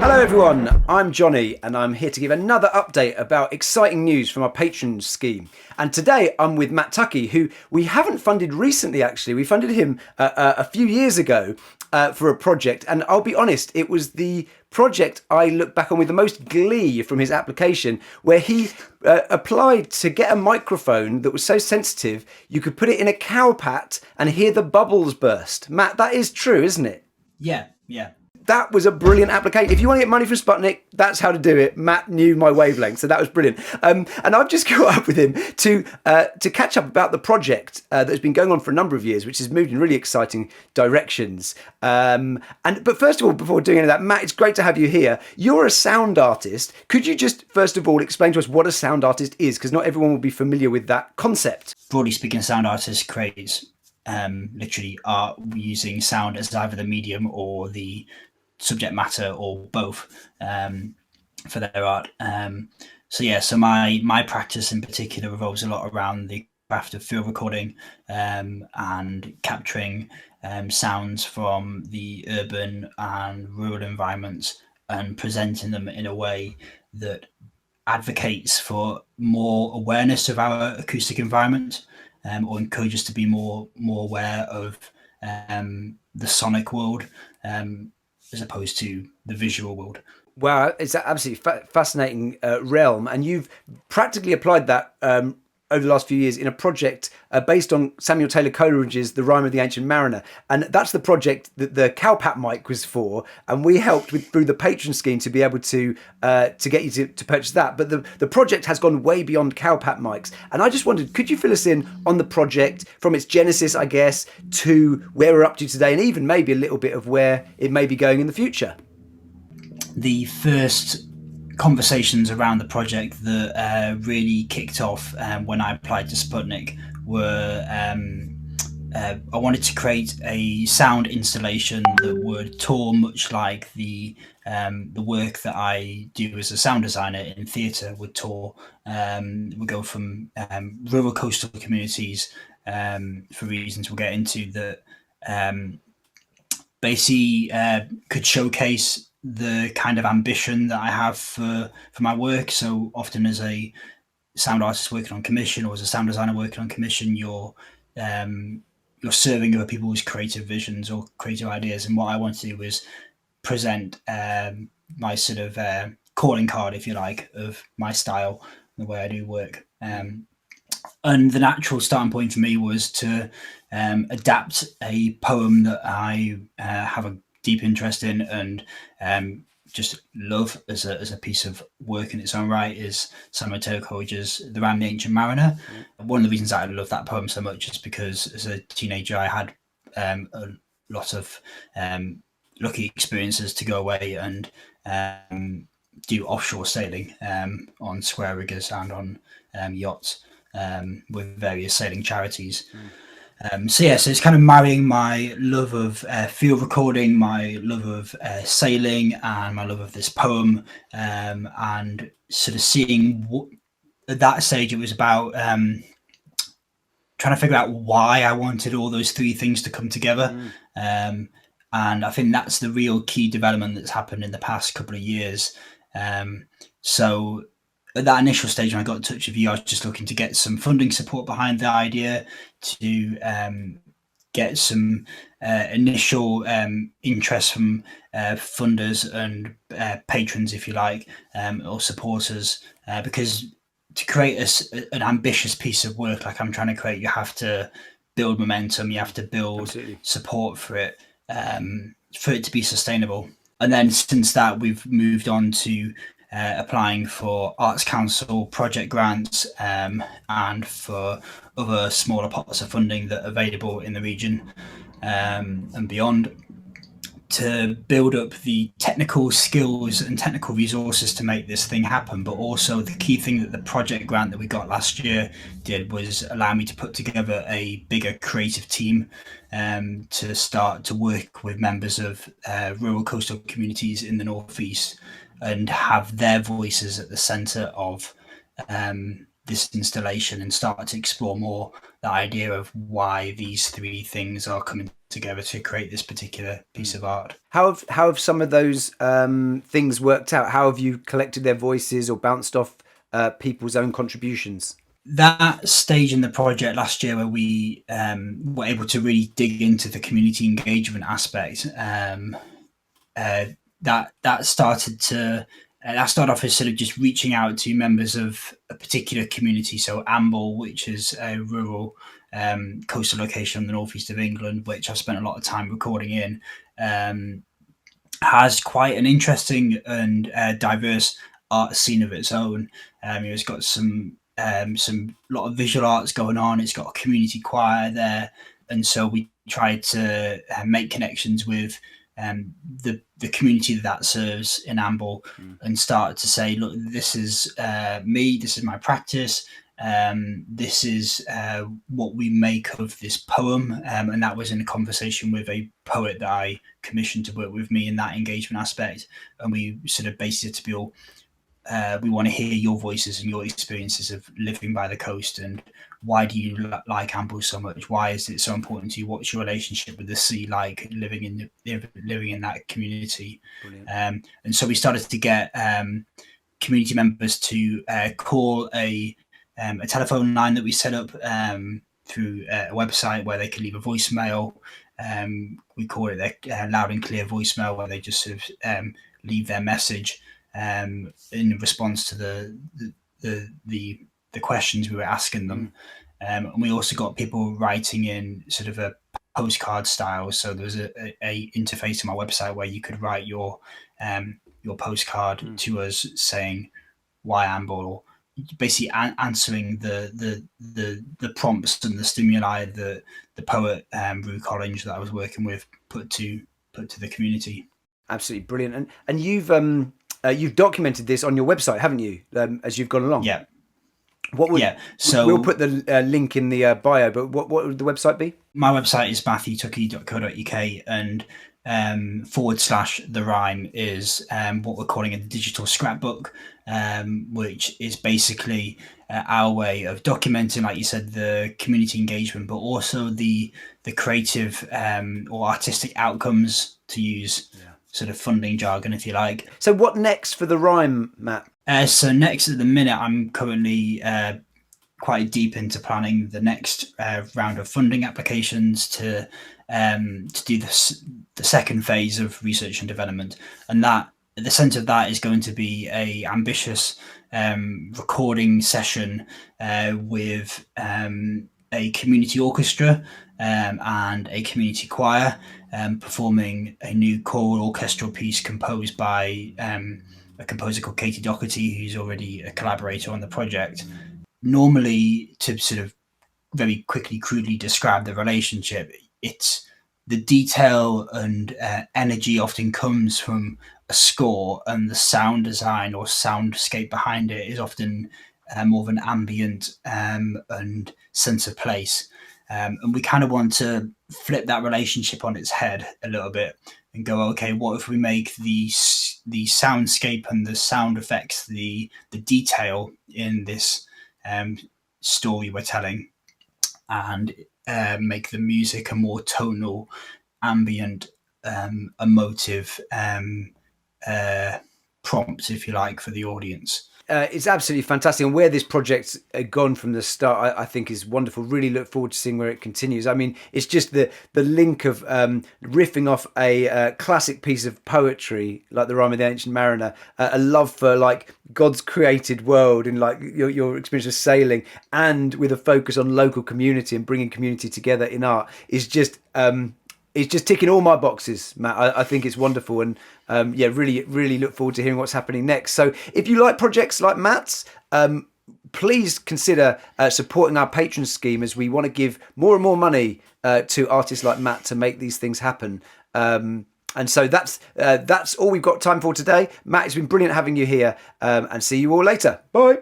Hello everyone, I'm Johnny and I'm here to give another update about exciting news from our Patreon scheme. And today I'm with Matt Tuckey, who we haven't funded recently actually. We funded him a few years ago for a project, and I'll be honest, it was the project I look back on with the most glee from his application, where he applied to get a microphone that was so sensitive you could put it in a cow pat and hear the bubbles burst. Matt, that is true, isn't it? Yeah. That was a brilliant application. If you want to get money from Sputnik, that's how to do it. Matt knew my wavelength, so that was brilliant. And I've just caught up with him to catch up about the project that has been going on for a number of years, which has moved in really exciting directions. But first of all, before doing any of that, Matt, it's great to have you here. You're a sound artist. Could you just first of all explain to us what a sound artist is? Because not everyone will be familiar with that concept. Broadly speaking, sound artists create literally art using sound as either the medium or the subject matter or both for their art. So my practice in particular revolves a lot around the craft of field recording and capturing sounds from the urban and rural environments and presenting them in a way that advocates for more awareness of our acoustic environment, or encourage us to be more aware of the sonic world as opposed to the visual world. Wow, it's an absolutely fascinating realm, and you've practically applied that over the last few years in a project based on Samuel Taylor Coleridge's The Rime of the Ancient Mariner, and that's the project that the cowpat mic was for, and we helped through the patron scheme to be able to get you to purchase that. But the project has gone way beyond cowpat mics, and I just wondered, could you fill us in on the project from its genesis, I guess, to where we're up to today, and even maybe a little bit of where it may be going in the future? The first conversations around the project that really kicked off when I applied to Sputnik were I wanted to create a sound installation that would tour much like the work that I do as a sound designer in theatre would tour. We go from rural coastal communities for reasons we'll get into that basically could showcase the kind of ambition that I have for my work. So often as a sound artist working on commission, or as a sound designer working on commission, you're serving other people's creative visions or creative ideas. And what I wanted to do was present my sort of calling card, if you like, of my style, the way I do work. And the natural starting point for me was to adapt a poem that I have a deep interest in and just love as a piece of work in its own right, is Samuel Taylor Coleridge's The Rime of the Ancient Mariner. One of the reasons I love that poem so much is because as a teenager I had a lot of lucky experiences to go away and do offshore sailing on square riggers and on yachts with various sailing charities. So it's kind of marrying my love of field recording, my love of sailing, and my love of this poem, and sort of seeing what at that stage it was about trying to figure out why I wanted all those three things to come together. And I think that's the real key development that's happened in the past couple of years. So at that initial stage, when I got in touch with you, I was just looking to get some funding support behind the idea, to get some initial interest from funders and patrons, if you like, or supporters, because to create an ambitious piece of work like I'm trying to create, you have to build momentum, you have to build Absolutely. support for it to be sustainable. And then since that, we've moved on to applying for Arts Council project grants and for other smaller pots of funding that are available in the region and beyond, to build up the technical skills and technical resources to make this thing happen. But also the key thing that the project grant that we got last year did was allow me to put together a bigger creative team to start to work with members of rural coastal communities in the Northeast and have their voices at the centre of this installation and start to explore more the idea of why these three things are coming together to create this particular piece of art. How have some of those things worked out? How have you collected their voices or bounced off people's own contributions? That stage in the project last year where we were able to really dig into the community engagement aspect, that started off as sort of just reaching out to members of a particular community. So Amble, which is a rural coastal location on the northeast of England, which I've spent a lot of time recording in, has quite an interesting and diverse art scene of its own. It's got some lot of visual arts going on. It's got a community choir there, and so we tried to make connections with the community that serves in Amble, and start to say, look, this is me, this is my practice, this is what we make of this poem, and that was in a conversation with a poet that I commissioned to work with me in that engagement aspect, and we sort of based it to be all, we want to hear your voices and your experiences of living by the coast, and why do you like Amble so much? Why is it so important to you? What's your relationship with the sea like, living in that community? And so we started to get community members to call a telephone line that we set up through a website where they could leave a voicemail. We call it their loud and clear voicemail, where they just sort of leave their message in response to the questions we were asking them. And we also got people writing in sort of a postcard style. So there was a interface on my website where you could write your postcard to us saying why Amble, or basically answering the prompts and the stimuli that the poet Rue Coleridge that I was working with put to the community. Absolutely brilliant. And you've documented this on your website, haven't you? As you've gone along. Yeah. So we'll put the link in the bio. But what would the website be? My website is matthewtuckey.co.uk, and /the Rime is what we're calling a digital scrapbook, which is basically our way of documenting, like you said, the community engagement, but also the creative or artistic outcomes, to use sort of funding jargon, if you like. So what next for the Rime, Matt? So next, at the minute, I'm currently quite deep into planning the next round of funding applications to do the second phase of research and development, and that at the centre of that is going to be a ambitious recording session with a community orchestra and a community choir performing a new choral orchestral piece composed by a composer called Katie Doherty, who's already a collaborator on the project. Normally, to sort of very quickly, crudely describe the relationship, it's the detail and energy often comes from a score, and the sound design or soundscape behind it is often more of an ambient and sense of place. And we kind of want to flip that relationship on its head a little bit and go, okay, what if we make the soundscape and the sound effects, the detail in this story we're telling, and make the music a more tonal, ambient, emotive prompt, if you like, for the audience. It's absolutely fantastic, and where this project's gone from the start, I think is wonderful. Really look forward to seeing where it continues. I mean, it's just the link of riffing off a classic piece of poetry like the Rime of the Ancient Mariner, a love for like God's created world and like your experience of sailing, and with a focus on local community and bringing community together in art is just it's just ticking all my boxes, Matt. I think it's wonderful, and really, really look forward to hearing what's happening next. So if you like projects like Matt's, please consider supporting our patron scheme, as we want to give more and more money to artists like Matt to make these things happen. And so that's all we've got time for today. Matt, it's been brilliant having you here, and see you all later. Bye.